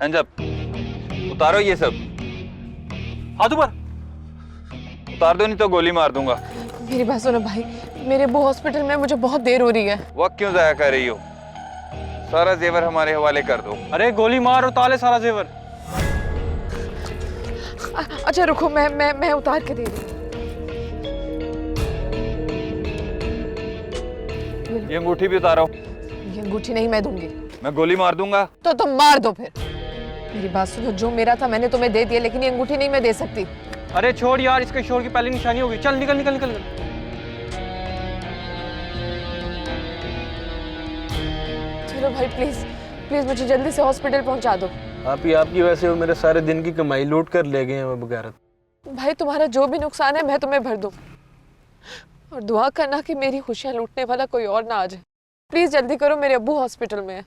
अंजब, उतारो ये सब। हाथ ऊपर। उतार दो नहीं तो गोली मार दूंगा। मेरी बात सुनो भाई, मेरे अब्बू हॉस्पिटल में, मुझे बहुत देर हो रही है। वक्त क्यों जाया कर रही हो? सारा जेवर हमारे हवाले कर दो। अरे गोली मार और ताले सारा जेवर। अच्छा रुको, मैं उतार के दे रही हूँ। ये अंगूठी भी उतारो। ये अंगूठी नहीं मैं दूंगी। मैं गोली मार दूंगा। तो तुम मार दो फिर। मेरी बात सुनो, जो मेरा था मैंने तुम्हें दे दिया, लेकिन ये अंगूठी नहीं मैं दे सकती। अरे छोड़ यार, इसके शोर की पहली निशानी होगी। चल निकल निकल निकल, निकल। चलो भाई प्लीज प्लीज मुझे जल्दी से हॉस्पिटल पहुंचा दो। आप ही आपकी वजह से वो मेरे सारे दिन की कमाई लूट कर ले गए हैं वो बगैरत। भाई तुम्हारा जो भी नुकसान है मैं तुम्हें भर दूं, और दुआ करना कि मेरी खुशियां लूटने वाला कोई और ना आ जाए। प्लीज जल्दी करो, मेरे अब्बू हॉस्पिटल में है।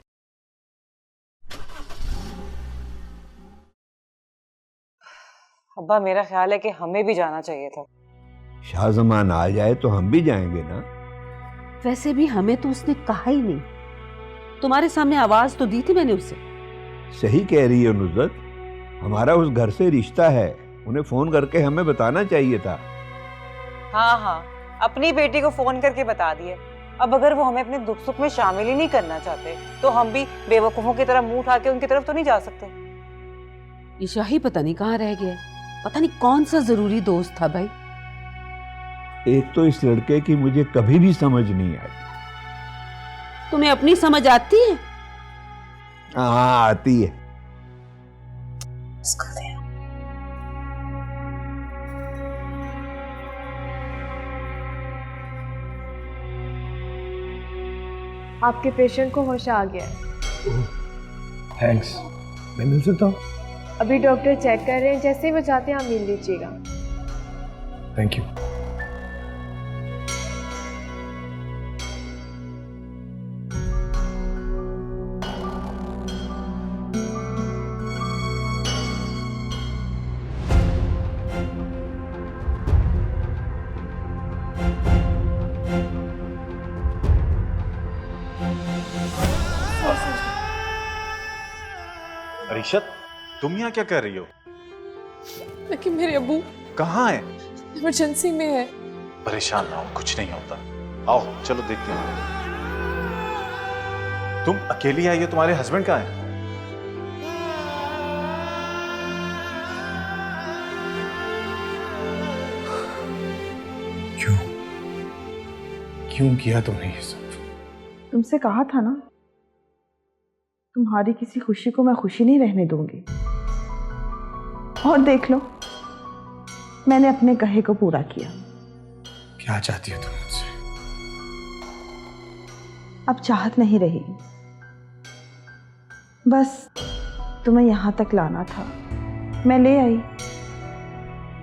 अब्बा, मेरा ख्याल है कि हमें भी जाना चाहिए था। शाहजमान आ जाए तो हम भी जाएंगे ना। वैसे भी हमें तो उसने कहा ही नहीं। तुम्हारे सामने आवाज तो दी थी मैंने उसे। सही कह रही है नुसरत, हमारा उस घर से रिश्ता है, उन्हें फोन करके हमें बताना चाहिए था। हाँ हाँ, अपनी बेटी को फोन करके बता दिए। अब अगर वो हमें अपने दुख सुख में शामिल ही नहीं करना चाहते तो हम भी बेवकूफों की तरह मुंह उठा के उनकी तरफ तो नहीं जा सकते। ये शाही पता नहीं कहाँ रह गया, पता नहीं कौन सा जरूरी दोस्त था भाई। एक तो इस लड़के की मुझे कभी भी समझ नहीं आई। तुम्हें अपनी समझ आती है? हाँ आती है। आपके पेशेंट को होश आ गया है। थैंक्स। मैं मिल सकता हूँ? अभी डॉक्टर चेक कर रहे हैं, जैसे ही वो चाहते हैं आप मिल लीजिएगा। Thank you. अरीशत, तुम यहाँ क्या कर रही हो? लेकिन मेरे अब्बू कहाँ है? इमरजेंसी में है। परेशान ना हो, कुछ नहीं होता। आओ चलो देखते हैं। तुम अकेली आई हो, तुम्हारे हस्बैंड कहाँ हैं? क्यों क्यों किया तुमने ये सब? तुमसे कहा था ना, तुम्हारी किसी खुशी को मैं खुशी नहीं रहने दूंगी। और देख लो, मैंने अपने कहे को पूरा किया। क्या चाहती हो तुम मुझसे? अब चाहत नहीं रही, बस तुम्हें यहां तक लाना था, मैं ले आई।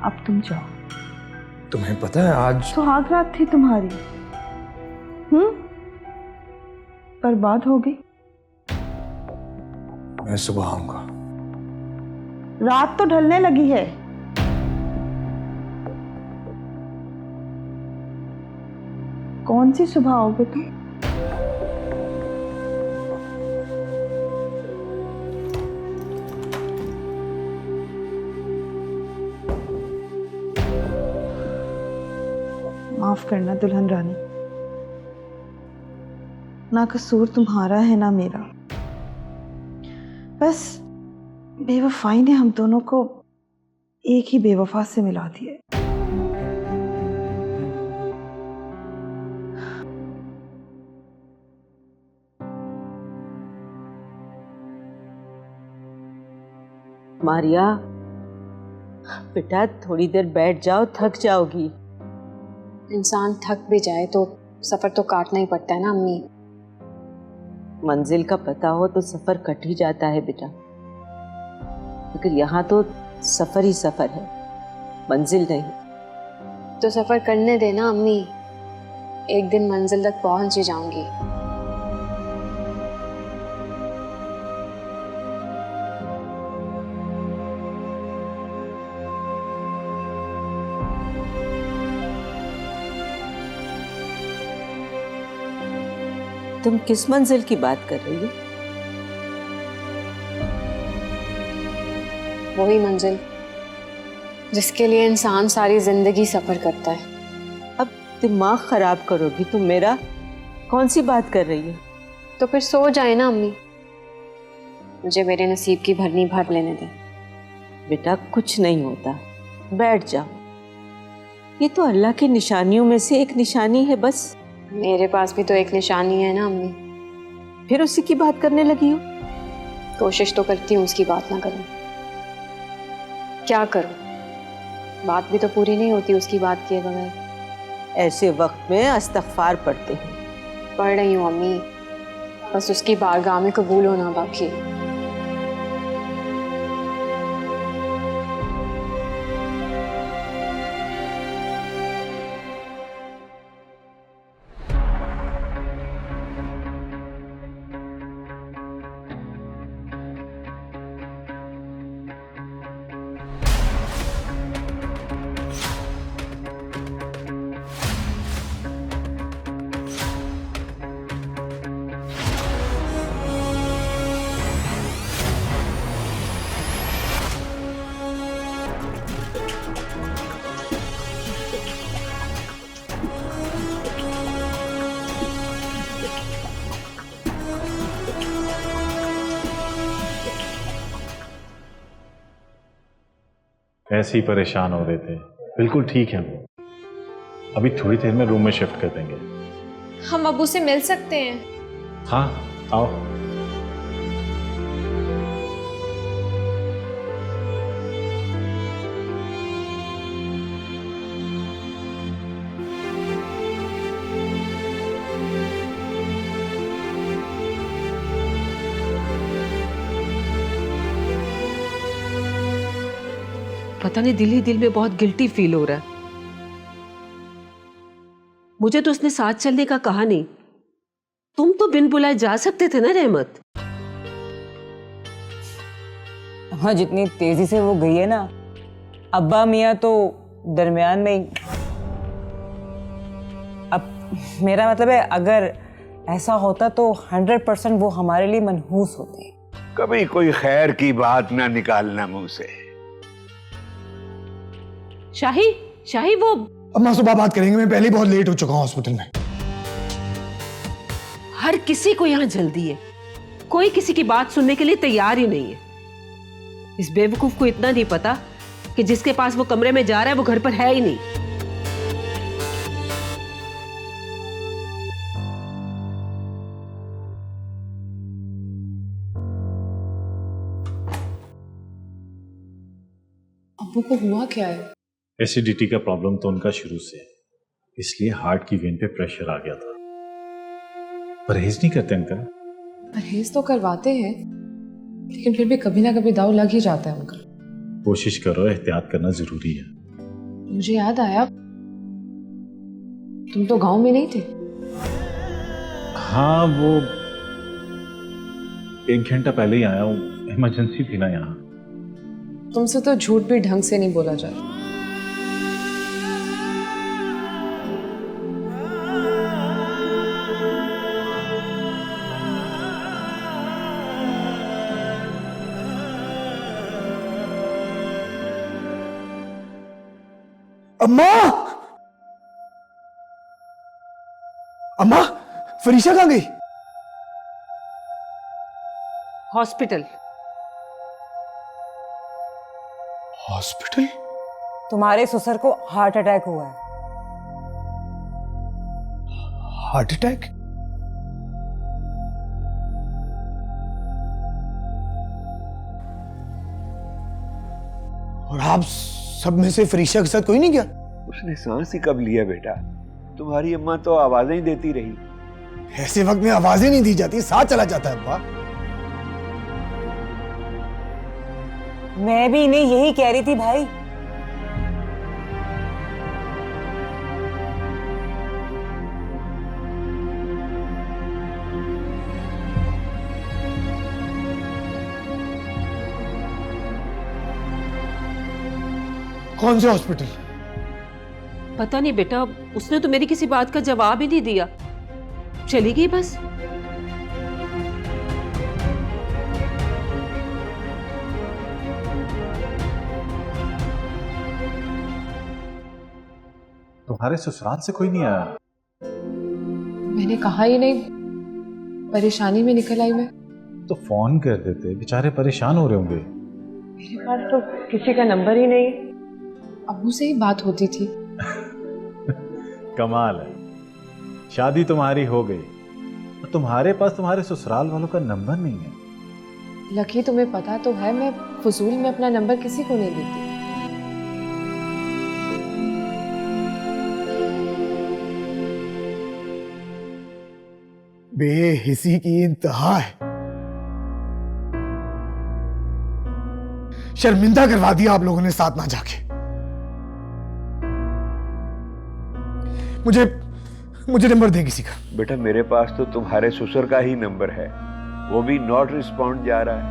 अब तुम जाओ। तुम्हें पता है आज सुहाग रात थी तुम्हारी, बर्बाद हो गई। मैं सुबह आऊंगा। रात तो ढलने लगी है। कौन सी सुबह आओगे तुम? माफ करना दुल्हन रानी, ना कसूर तुम्हारा है ना मेरा। बस बेवफाई ने हम दोनों को एक ही बेवफा से मिला दिया। मारिया बेटा, थोड़ी देर बैठ जाओ, थक जाओगी। इंसान थक भी जाए तो सफर तो काटना ही पड़ता है ना अम्मी। मंजिल का पता हो तो सफर कट ही जाता है बेटा, मगर यहाँ तो सफर ही सफर है, मंजिल नहीं। तो सफर करने देना अम्मी, एक दिन मंजिल तक पहुंच ही जाऊंगी। तुम किस मंजिल की बात कर रही हो? वही मंजिल जिसके लिए इंसान सारी जिंदगी सफर करता है। अब दिमाग खराब करोगी तुम मेरा। कौन सी बात कर रही हो? तो फिर सो जाए ना अम्मी, मुझे मेरे नसीब की भरनी भर लेने दे। बेटा कुछ नहीं होता, बैठ जाओ। ये तो अल्लाह की निशानियों में से एक निशानी है बस। मेरे पास भी तो एक निशानी है ना अम्मी। फिर उसी की बात करने लगी हो? कोशिश तो करती हूँ उसकी बात ना करूँ, क्या करूँ? बात भी तो पूरी नहीं होती उसकी बात किए बगैर। ऐसे वक्त में इस्तग़फ़ार पढ़ते हैं। पढ़ रही हूँ अम्मी, बस उसकी बारगाह में कबूल होना बाकी है। ऐसे ही परेशान हो रहे थे। बिल्कुल ठीक है वो, अभी थोड़ी देर में रूम में शिफ्ट कर देंगे। हम अबू से मिल सकते हैं? हाँ आओ। पता नहीं दिल ही दिल में बहुत गिल्टी फील हो रहा है। मुझे तो उसने साथ चलने का कहा नहीं। तुम तो बिन बुलाए जा सकते थे ना रहमत। हाँ, जितनी तेजी से वो गई है ना, अब्बा मियाँ तो दरमियान में ही। अब मेरा मतलब है, अगर ऐसा होता तो 100% वो हमारे लिए मनहूस होते। कभी कोई खैर की बात ना निकालना मुंह से। शाही वो अम्मा सुबह बात करेंगे, मैं पहले ही बहुत लेट हो चुका हूँ हॉस्पिटल में। हर किसी को यहाँ जल्दी है, कोई किसी की बात सुनने के लिए तैयार ही नहीं है। इस बेवकूफ को इतना नहीं पता कि जिसके पास वो कमरे में जा रहा है वो घर पर है ही नहीं। अबू को हुआ क्या है? एसिडिटी का प्रॉब्लम तो उनका शुरू से है, इसलिए हार्ट की वेन पे प्रेशर आ गया था। परहेज नहीं करते अंकल? परहेज तो करवाते हैं, लेकिन फिर भी कभी ना कभी दाव लग ही जाता है उनका। कोशिश करो, एहतियात करना जरूरी है। मुझे याद आया, तुम तो गांव में नहीं थे? हाँ, वो 1 घंटा पहले ही आया हूँ, इमरजेंसी थी ना यहाँ। तुमसे तो झूठ भी ढंग से नहीं बोला जाता। अम्मा, अम्मा, फरीशा कहाँ गई? हॉस्पिटल। हॉस्पिटल? तुम्हारे ससुर को हार्ट अटैक हुआ है। Heart attack? और आप सब में से फरीशा के साथ कोई नहीं गया? उसने सांस ही कब लिया बेटा? तुम्हारी अम्मा तो आवाजें ही देती रही। ऐसे वक्त में आवाजें नहीं दी जाती, साथ चला जाता है अब्बा। मैं भी इन्हें यही कह रही थी भाई। कौन से हॉस्पिटल? पता नहीं बेटा, उसने तो मेरी किसी बात का जवाब ही नहीं दिया, चली गई बस। तुम्हारे ससुराल से कोई नहीं आया? मैंने कहा ही नहीं, परेशानी में निकल आई मैं। तो फोन कर देते, बेचारे परेशान हो रहे होंगे। मेरे पास तो किसी का नंबर ही नहीं। अब्बू से ही बात होती थी। कमाल है, शादी तुम्हारी हो गई और तुम्हारे पास तुम्हारे ससुराल वालों का नंबर नहीं है। लकी, तुम्हें पता तो है मैं फजूल में अपना नंबर किसी को नहीं देती। बेहिसी की इंतहा है। शर्मिंदा करवा दिया आप लोगों ने साथ ना जाके। मुझे नंबर दे किसी का। बेटा मेरे पास तो तुम्हारे ससुर का ही नंबर है, वो भी नॉट रिस्पॉन्ड जा रहा है।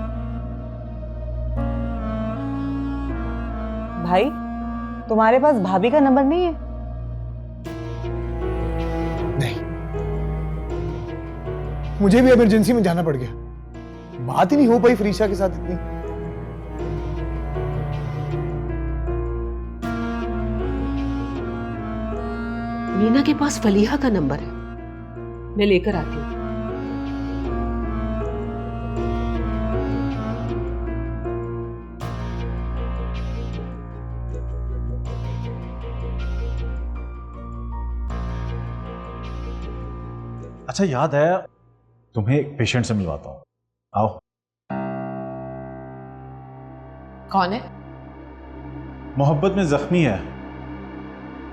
भाई, तुम्हारे पास भाभी का नंबर नहीं है? नहीं, मुझे भी इमरजेंसी में जाना पड़ गया। बात ही नहीं हो पाई फरीशा के साथ इतनी। मीना के पास फलीहा का नंबर है, मैं लेकर आती हूँ। अच्छा याद है, तुम्हें एक पेशेंट से मिलवाता हूँ, आओ। कौन है? मोहब्बत में जख्मी है।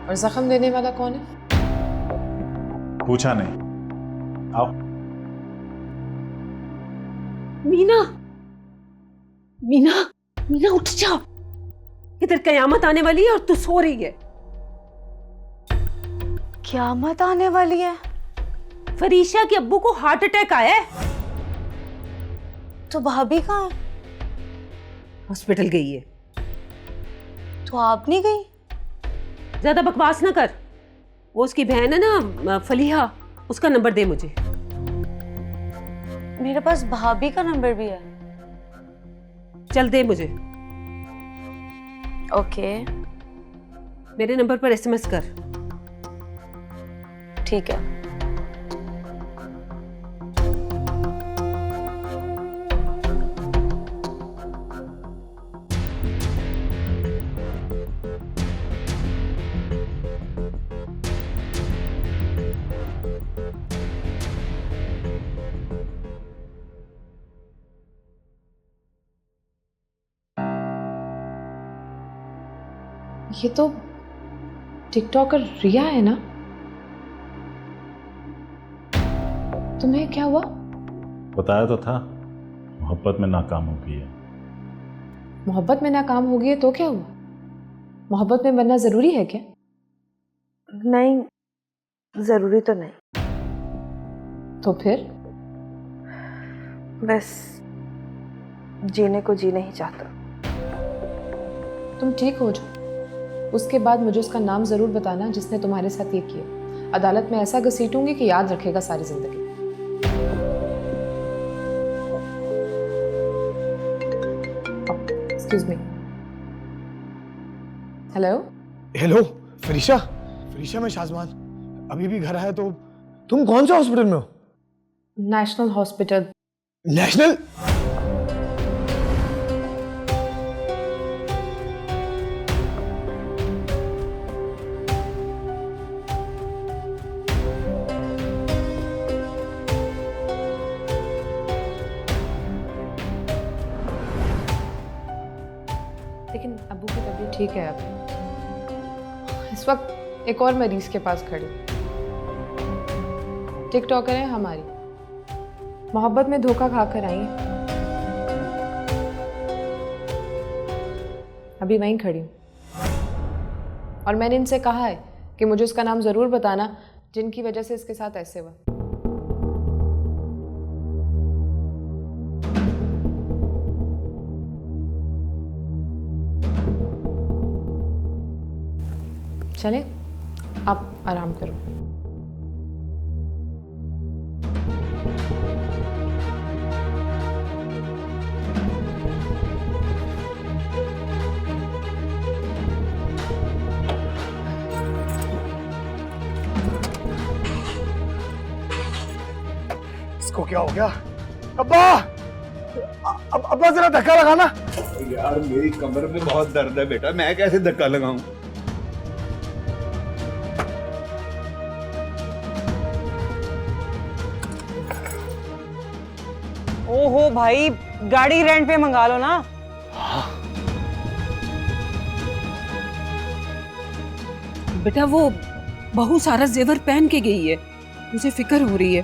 और जख्म देने वाला कौन है? पूछा नहीं, आओ। मीना, मीना, मीना उठ जाओ, इधर कयामत आने वाली है और तू सो रही है। क़यामत आने वाली है? फरीशा के अब्बू को हार्ट अटैक आया है। तो भाभी कहाँ है? हॉस्पिटल गई है। तो आप नहीं गई? ज्यादा बकवास ना कर। वो उसकी बहन है ना फलीहा, उसका नंबर दे मुझे। मेरे पास भाभी का नंबर भी है। चल दे मुझे। ओके, मेरे नंबर पर एसएमएस कर। ठीक है। ये तो टिकटॉकर रिया है ना? तुम्हें क्या हुआ? बताया तो था, मोहब्बत में नाकाम हो गई है। मोहब्बत में नाकाम हो गई है तो क्या हुआ? मोहब्बत में मरना जरूरी है क्या? नहीं, जरूरी तो नहीं। तो फिर? बस जीने को जी नहीं चाहता। तुम ठीक हो जाओ, उसके बाद मुझे उसका नाम जरूर बताना जिसने तुम्हारे साथ ये किया। अदालत में ऐसा घसीटूंगी कि याद रखेगा सारी जिंदगी। Excuse me. Hello hello Farisha. Farisha, मैं शाजमान अभी भी घर आया तो तुम कौन सा हॉस्पिटल में हो? National hospital. नेशनल? लेकिन अब्बू की तबीयत ठीक है अब। इस वक्त एक और मरीज के पास खड़ी। टिकटॉकर है हमारी, मोहब्बत में धोखा खाकर आई है। अभी वहीं खड़ी हूँ और मैंने इनसे कहा है कि मुझे उसका नाम जरूर बताना जिनकी वजह से इसके साथ ऐसे हुआ। चले, आप आराम करो। इसको क्या हो गया? अब्बा, अब्बा जरा धक्का लगाना। यार मेरी कमर में बहुत दर्द है बेटा, मैं कैसे धक्का लगाऊं? ओहो भाई, गाड़ी रेंट पे मंगा लो ना। बेटा वो बहू सारा जेवर पहन के गई है, मुझे फिक्र हो रही है,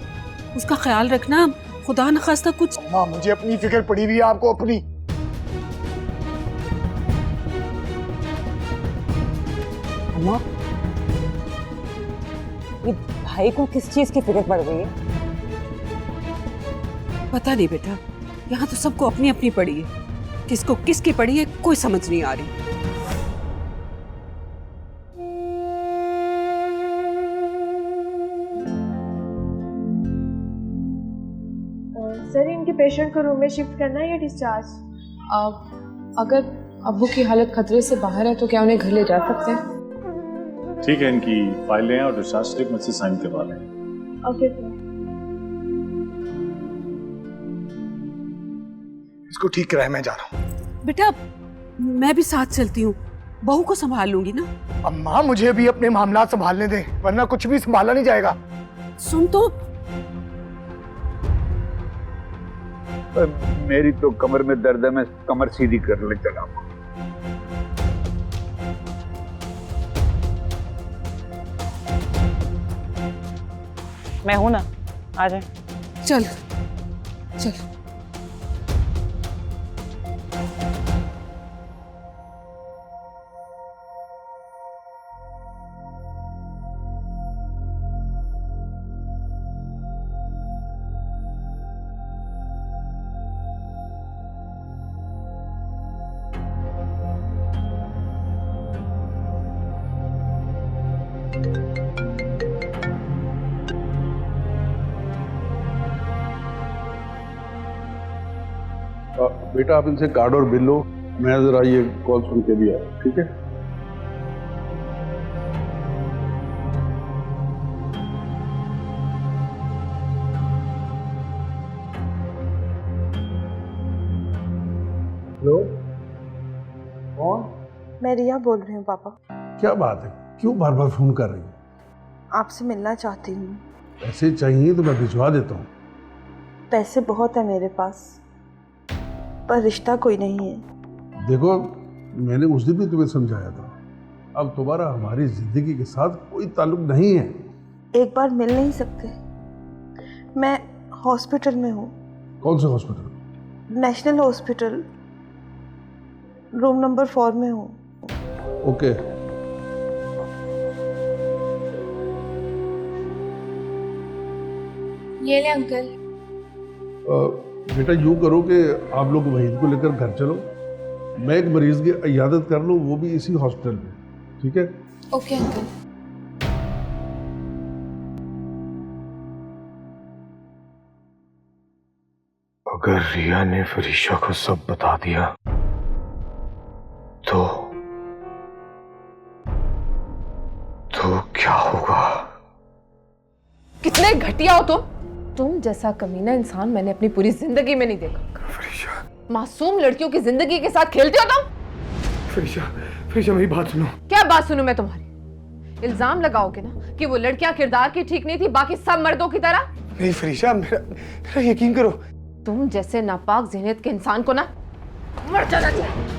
उसका ख्याल रखना, खुदा न खास्ता कुछ। अम्मा मुझे अपनी फिक्र पड़ी हुई है, आपको अपनी। अम्मा, ये भाई को किस चीज की फिक्र पड़ गई है? पता नहीं बेटा, यहाँ तो सबको अपनी अपनी पड़ी है, किसको किसकी पड़ी है कोई समझ नहीं आ रही। सर इनके पेशेंट को रूम में शिफ्ट करना है या डिस्चार्ज? अगर अब्बू की हालत खतरे से बाहर है तो क्या उन्हें घर ले जा सकते हैं? ठीक है, इनकी फाइल लें और डिस्चार्ज स्लिप मुझसे साइन करवा लें। Okay sir. इसको ठीक कराए, मैं जा रहा हूँ। बेटा मैं भी साथ चलती हूँ, बहू को संभाल लूंगी ना। अम्मा मुझे भी अपने मामला संभालने दें, वरना कुछ भी संभाला नहीं जाएगा। सुन तो, मेरी तो कमर में दर्द है, मैं कमर सीधी कर ले चला। मैं हूं ना, आ जाए। चल चल। बेटा आप इनसे कार्ड और बिल लो, मैं जरा ये कॉल सुन के भी आया, ठीक है? हेलो, कौन? मैं रिया बोल रही हूँ पापा। क्या बात है, क्यों बार बार फोन कर रही है? आपसे मिलना चाहती हूँ। पैसे चाहिए तो मैं भिजवा देता हूँ। पैसे बहुत है मेरे पास, पर रिश्ता कोई नहीं है। देखो मैंने उस दिन भी तुम्हें समझाया था, अब तुम्हारा हमारी जिंदगी के साथ कोई ताल्लुक नहीं है। एक बार मिल नहीं सकते? मैं हॉस्पिटल में हूँ। कौन सा hospital? National hospital, room number 4 में हूँ। ओके। ये ले अंकल। बेटा यूँ करो कि आप लोग वहीद को लेकर घर चलो, मैं एक मरीज की इयादत कर लूँ, वो भी इसी हॉस्पिटल में, ठीक है? Okay uncle. अगर रिया ने फरीशा को सब बता दिया तो क्या होगा? कितने घटिया हो तुम जैसा कमीना इंसान मैंने अपनी पूरी जिंदगी में नहीं देखा। फरीशा, मासूम लड़कियों की जिंदगी के साथ खेलते हो तुम। फरीशा मेरी बात सुनो। क्या बात सुनूं मैं तुम्हारी? इल्जाम लगाओगे ना कि वो लड़कियां किरदार की ठीक नहीं थी, बाकी सब मर्दों की तरह। नहीं फरीशा, मेरा यकीन करो। तुम जैसे नापाक ज़हनियत के इंसान को ना मर जाना चाहिए।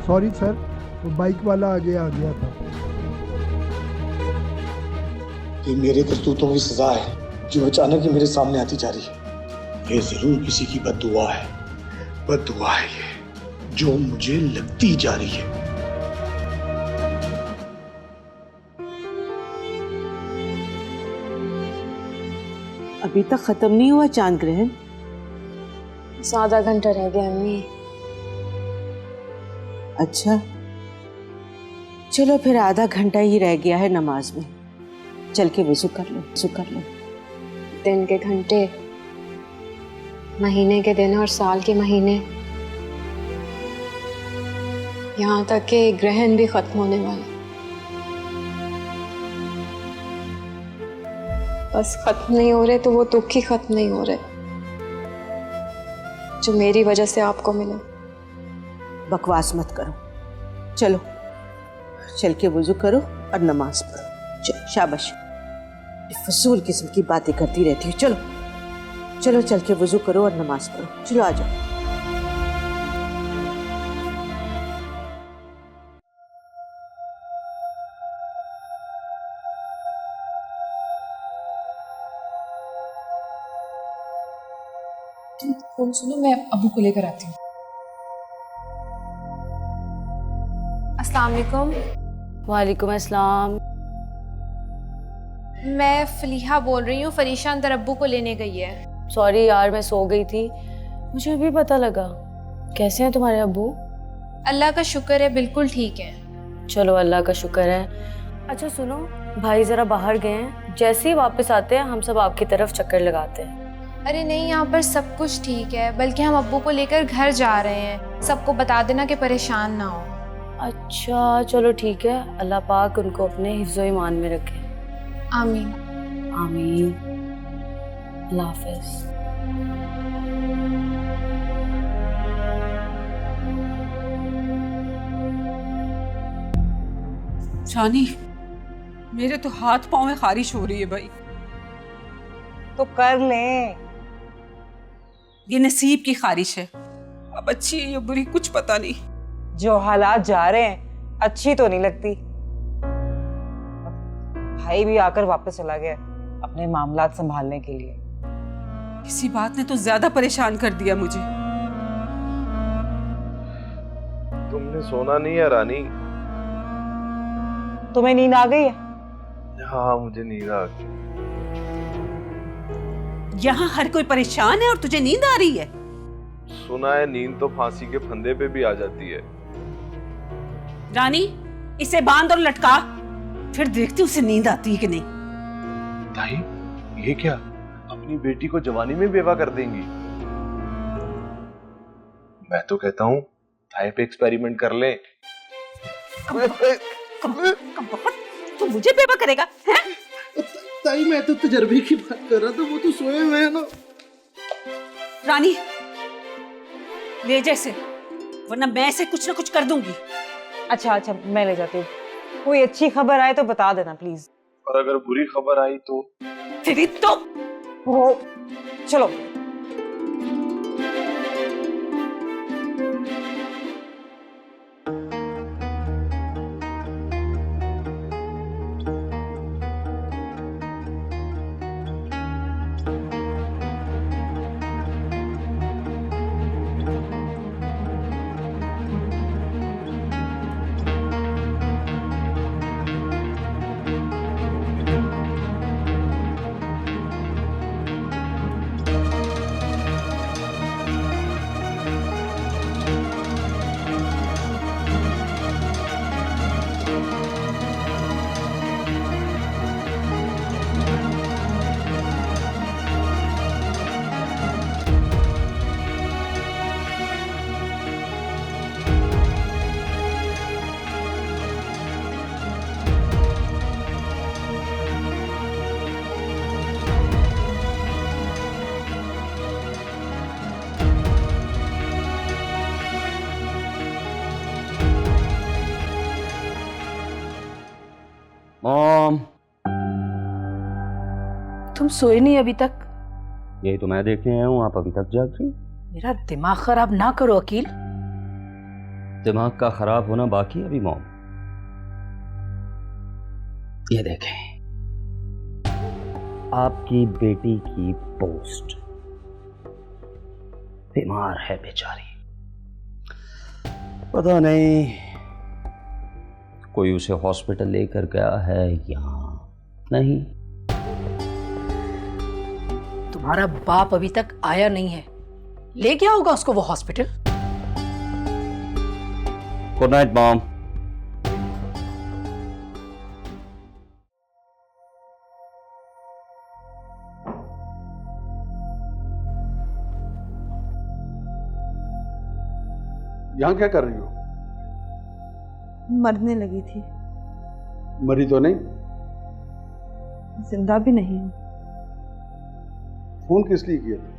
सॉरी सर, वो बाइक वाला आगे आ गया था। ये मेरे करतूतों की सजा है जो अचानक ही मेरे सामने आती जा रही है। ये जरूर किसी की बद्दुआ है ये जो मुझे लगती जा रही है। अभी तक खत्म नहीं हुआ चांद ग्रहण? आधा घंटा रह गया अम्मी। अच्छा चलो फिर आधा घंटा ही रह गया है नमाज में, चल के वजू कर लो। दिन के घंटे, महीने के दिन और साल के महीने, यहाँ तक कि ग्रहण भी खत्म होने वाला। बस खत्म नहीं हो रहे तो वो दुख ही खत्म नहीं हो रहे जो मेरी वजह से आपको मिले। बकवास मत करो, चलो चल के वुजू करो और नमाज पढ़ो। चलो शाबाश, फजूल किस्म की बातें करती रहती हो। चलो चलो चल के वुजू करो और नमाज पढ़ो। चलो आ जाओ। तुम फोन सुनो, मैं अबू को लेकर आती हूँ। अस्सलाम वालेकुम। वालेकुम अस्सलाम। मैं फलीहा बोल रही हूँ, फरीशा अंदर अब्बू को लेने गई है। सॉरी यार, मैं सो गई थी, मुझे अभी पता लगा। कैसे हैं तुम्हारे अब्बू? अल्लाह का शुक्र है, बिल्कुल ठीक है। चलो अल्लाह का शुक्र है। अच्छा सुनो, भाई जरा बाहर गए हैं, जैसे ही वापस आते हैं हम सब आपकी तरफ चक्कर लगाते हैं। अरे नहीं, यहाँ पर सब कुछ ठीक है, बल्कि हम अब्बू को लेकर घर जा रहे हैं। सबको बता देना कि परेशान ना हो। अच्छा चलो ठीक है, अल्लाह पाक उनको अपने हिफ्ज़ो ईमान में रखे। आमीन आमीन। अल्लाह हाफ़िज़। शानी, मेरे तो हाथ पाँव में खारिश हो रही है भाई। तो कर लें। ये नसीब की खारिश है, अब अच्छी है या बुरी कुछ पता नहीं। जो हालात जा रहे हैं अच्छी तो नहीं लगती। भाई भी आकर वापस चला गया अपने मामलात संभालने के लिए। किसी बात ने तो ज्यादा परेशान कर दिया मुझे। तुमने सोना नहीं है रानी? तुम्हें नींद आ गई है? हाँ मुझे नींद आ गई। यहाँ हर कोई परेशान है और तुझे नींद आ रही है? सुना है नींद तो फांसी के फंदे पे भी आ जाती है। रानी, इसे बांध और लटका, फिर देखती उसे नींद आती है कि नहीं। ताई, ये क्या, अपनी बेटी को जवानी में बेवा कर देंगी? मैं तो कहता हूँ थाई पे एक्सपेरिमेंट कर ले। तू मुझे बेवा करेगा हैं? ताई मैं तो तजर्बे की बात कर रहा था, वो तो सोए हुए हैं ना। रानी ले जैसे, वरना मैं इसे कुछ ना कुछ कर दूंगी। अच्छा मैं ले जाती हूँ। कोई अच्छी खबर आए तो बता देना प्लीज। और अगर बुरी खबर आई तो? फिर तो वो चलो। मॉम, तुम सोए नहीं अभी तक? यही तो मैं देखने आया हूँ, आप अभी तक जाग रही? मेरा दिमाग खराब ना करो अकील। दिमाग का खराब होना बाकी है अभी मॉम। ये देखें, आपकी बेटी की पोस्ट। बीमार है बेचारी, पता नहीं कोई उसे हॉस्पिटल लेकर गया है या नहीं। तुम्हारा बाप अभी तक आया नहीं है, ले गया होगा उसको वो हॉस्पिटल। Good night mom. यहाँ क्या कर रही हो? मरने लगी थी। मरी तो नहीं? जिंदा भी नहीं हूँ। फोन किस लिए किया था?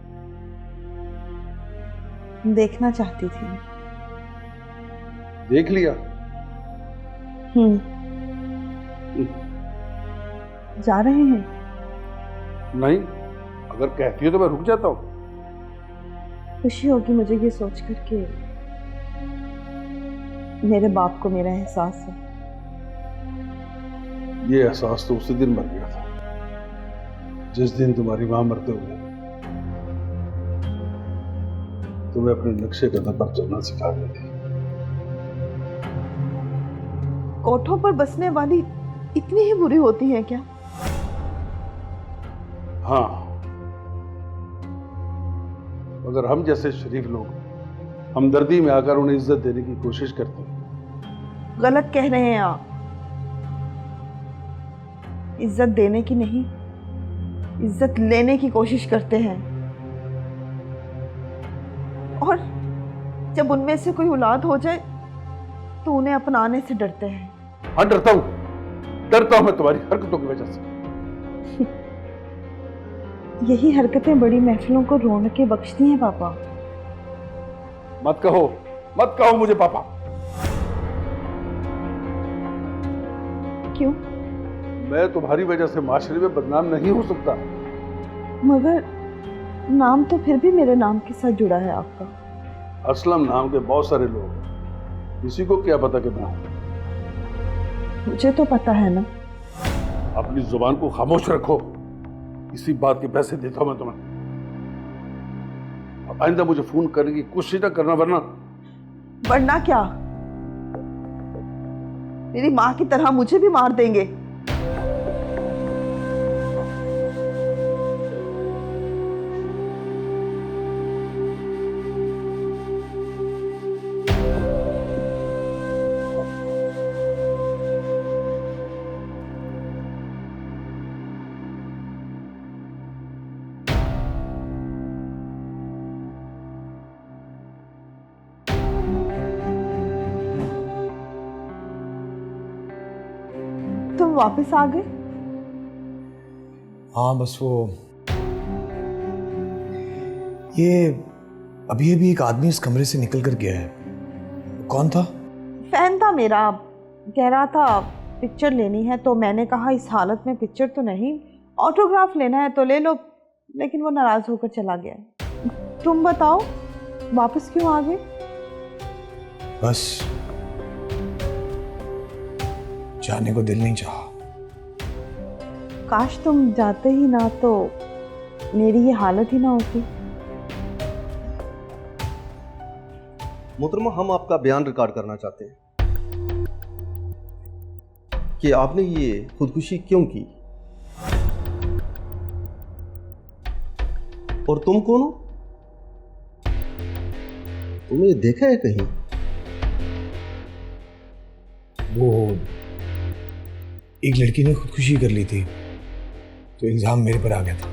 देखना चाहती थी। देख लिया? जा रहे हैं? नहीं, अगर कहती हो तो मैं रुक जाता हूँ। खुशी होगी मुझे ये सोच कर के मेरे बाप को मेरा एहसास है। ये एहसास तो उसी दिन मर गया था जिस दिन तुम्हारी मां मरते हुए तुम्हें अपने नक्शे कदम पर चलना सिखा दी थी। कोठों पर बसने वाली इतनी ही बुरी होती है क्या? हाँ, मगर हम जैसे शरीफ लोग हमदर्दी में आकर उन्हें इज्जत देने की कोशिश करते हैं। गलत कह रहे हैं आप। इज्जत देने की नहीं, इज्जत लेने की कोशिश करते हैं। और जब उनमें से कोई औलाद हो जाए तो उन्हें अपनाने से डरते हैं। हाँ, डरता हूं मैं तुम्हारी हरकतों की वजह से। यही हरकतें बड़ी महफिलों को रौनकें बख्शती हैं पापा। मत कहो मुझे पापा। क्यों? मैं तुम्हारी वजह से माशरे में बदनाम नहीं हो सकता। मगर नाम तो फिर भी मेरे नाम के साथ जुड़ा है आपका। असलम नाम के बहुत सारे लोग हैं, किसी को क्या पता कि मैं। मुझे तो पता है ना। अपनी जुबान को खामोश रखो। इसी बात के पैसे देता हूं मैं तुम्हें। अब आइंदा मुझे फोन करने की कोशिश न करना, वरना क्या? मेरी माँ की तरह मुझे भी मार देंगे। तुम वापस आ गए? हाँ, बस वो ये अभी एक आदमी इस कमरे से निकल कर गया है। कौन था? फैन था मेरा। कह रहा था पिक्चर लेनी है, तो मैंने कहा इस हालत में पिक्चर तो नहीं, ऑटोग्राफ लेना है तो ले लो, लेकिन वो नाराज होकर चला गया। तुम बताओ वापस क्यों आ गए? बस जाने को दिल नहीं चाहा। काश तुम जाते ही ना तो मेरी ये हालत ही ना होती। मोहतरमा, हम आपका बयान रिकॉर्ड करना चाहते हैं कि आपने ये खुदकुशी क्यों की और तुम कौन हो? तुमने देखा है कहीं? वो एक लड़की ने खुदकुशी कर ली थी तो इल्जाम मेरे पर आ गया था।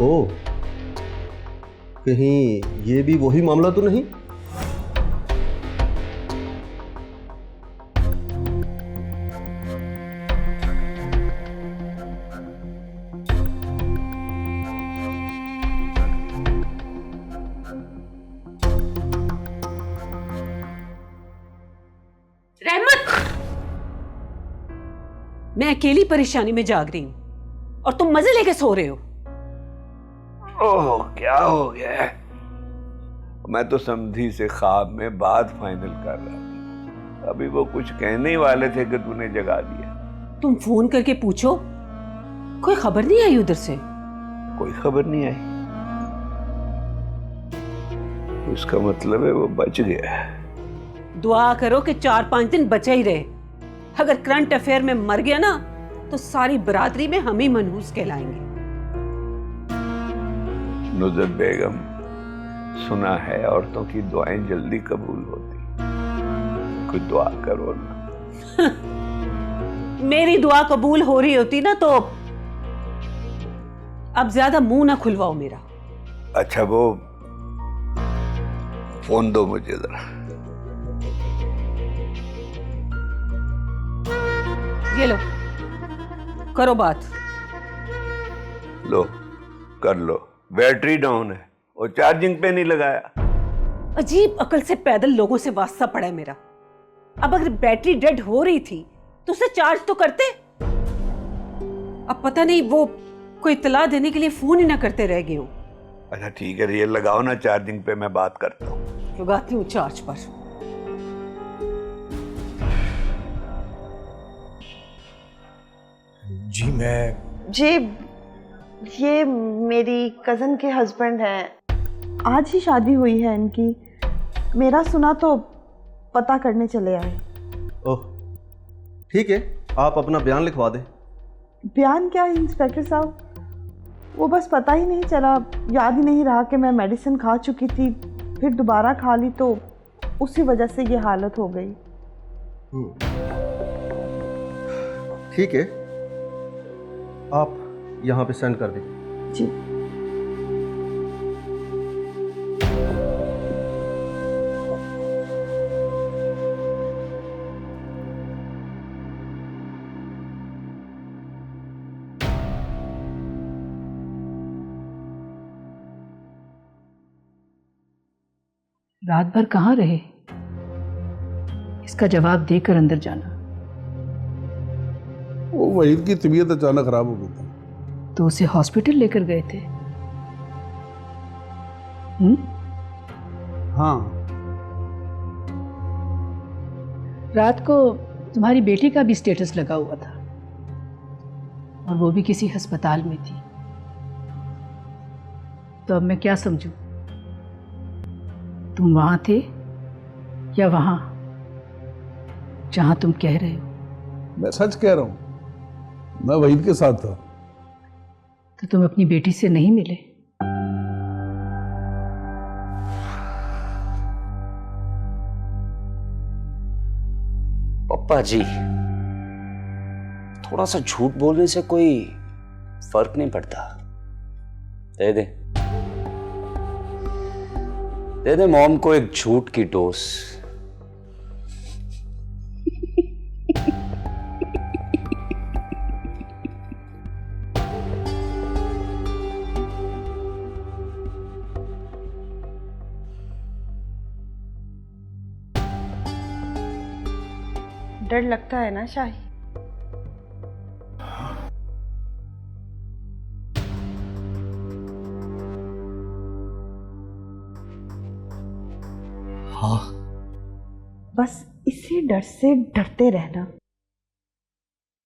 ओ, कहीं ये भी वही मामला तो नहीं? मैं अकेली परेशानी में जाग रही हूं और तुम मजे लेके सो रहे हो। ओह, क्या हो गया? मैं तो समझी से ख्वाब में बात फाइनल कर रहा था। अभी वो कुछ कहने ही वाले थे कि तूने जगा दिया। तुम फोन करके पूछो, कोई खबर नहीं आई उधर से? कोई खबर नहीं आई? उसका मतलब है वो बच गया। दुआ करो कि 4-5 दिन बचा ही रहे। अगर करंट अफेयर में मर गया ना तो सारी बरादरी में हम ही मनहूस कहलाएंगे। नुज़रत बेगम, सुना है औरतों की दुआएं जल्दी कबूल होती। कोई दुआ करो ना। मेरी दुआ कबूल हो रही होती ना तो अब ज्यादा मुंह ना खुलवाओ मेरा। अच्छा, वो फोन दो मुझे जरा। ये लो, करो बात। लो कर लो, बैटरी डाउन है और चार्जिंग पे नहीं लगाया। अजीब अकल से पैदल लोगों से वास्ता पड़ा है मेरा। अब अगर बैटरी डेड हो रही थी तो उसे चार्ज तो करते। अब पता नहीं वो कोई इत्तला देने के लिए फोन ही ना करते रह गए हो। अच्छा ठीक है, ये लगाओ ना चार्जिंग पे, मैं बात करता हूँ। लगाती हूँ चार्ज पर। जी मैं जी, ये मेरी कज़न के हस्बैंड हैं। आज ही शादी हुई है इनकी। मेरा सुना तो पता करने चले आए। ओह ठीक है, आप अपना बयान लिखवा दें। बयान क्या इंस्पेक्टर साहब, वो बस पता ही नहीं चला, याद ही नहीं रहा कि मैं मेडिसिन खा चुकी थी, फिर दोबारा खा ली तो उसी वजह से ये हालत हो गई। ठीक है, आप यहाँ पे सेंड कर दें। जी। रात भर कहाँ रहे? इसका जवाब देकर अंदर जाना। वो वहीद की तबीयत अचानक खराब हो गई थी, तो उसे हॉस्पिटल लेकर गए थे? हाँ। रात को तुम्हारी बेटी का भी स्टेटस लगा हुआ था और वो भी किसी अस्पताल में थी। तो अब मैं क्या समझूं? तुम वहां थे या वहां जहां तुम कह रहे हो? मैं सच कह रहा हूं, मैं वहीद के साथ था। तो तुम अपनी बेटी से नहीं मिले? पप्पा जी, थोड़ा सा झूठ बोलने से कोई फर्क नहीं पड़ता। दे दे मॉम को एक झूठ की डोज। डर लगता है ना शाही? हाँ। बस इसी डर से डरते रहना,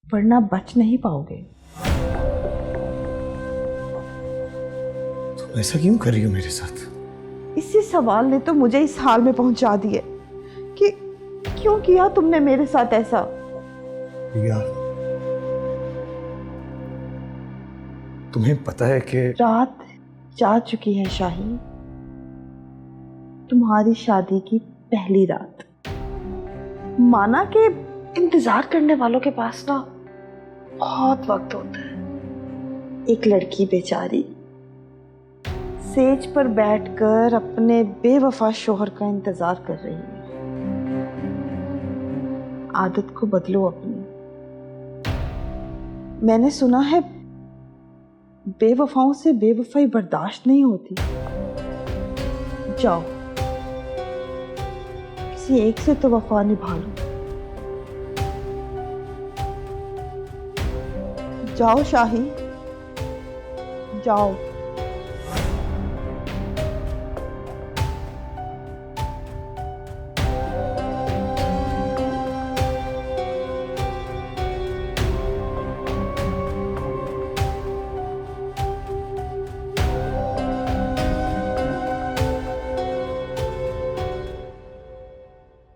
वरना बच नहीं पाओगे। तुम ऐसा क्यों कर रही हो मेरे साथ? इसी सवाल ने तो मुझे इस हाल में पहुंचा दिए कि क्यों किया तुमने मेरे साथ ऐसा। रिया, तुम्हें पता है कि रात जा चुकी है शाही, तुम्हारी शादी की पहली रात। माना कि इंतजार करने वालों के पास ना बहुत वक्त होता है। एक लड़की बेचारी सेज पर बैठकर अपने बेवफा शोहर का इंतजार कर रही है। आदत को बदलो अपनी। मैंने सुना है बेवफाओं से बेवफाई बर्दाश्त नहीं होती। जाओ, किसी एक से तो वफा निभा लो। जाओ शाही, जाओ।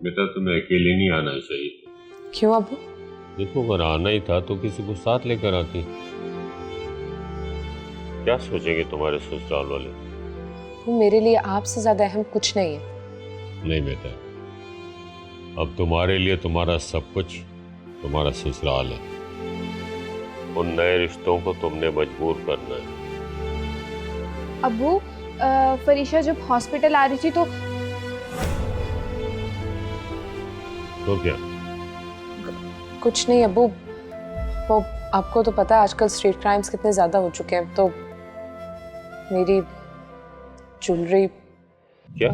बेटा, तुम्हें अकेले नहीं आना चाहिए। क्यों अबू? देखो, अगर आना ही था तो किसी को साथ लेकर आती। क्या सोचेंगे तुम्हारे ससुराल वाले? वो मेरे लिए आपसे ज्यादा अहम कुछ नहीं है। नहीं बेटा, अब तुम्हारे लिए तुम्हारा सब कुछ तुम्हारा ससुराल है। उन नए रिश्तों को तुमने मजबूर करना है। अबू, फरीशा जब हॉस्पिटल आ रही थी तो क्या? कुछ नहीं अबू, वो आपको तो पता है आजकल स्ट्रीट क्राइम्स कितने ज़्यादा हो चुके हैं, तो मेरी ज्वेलरी। क्या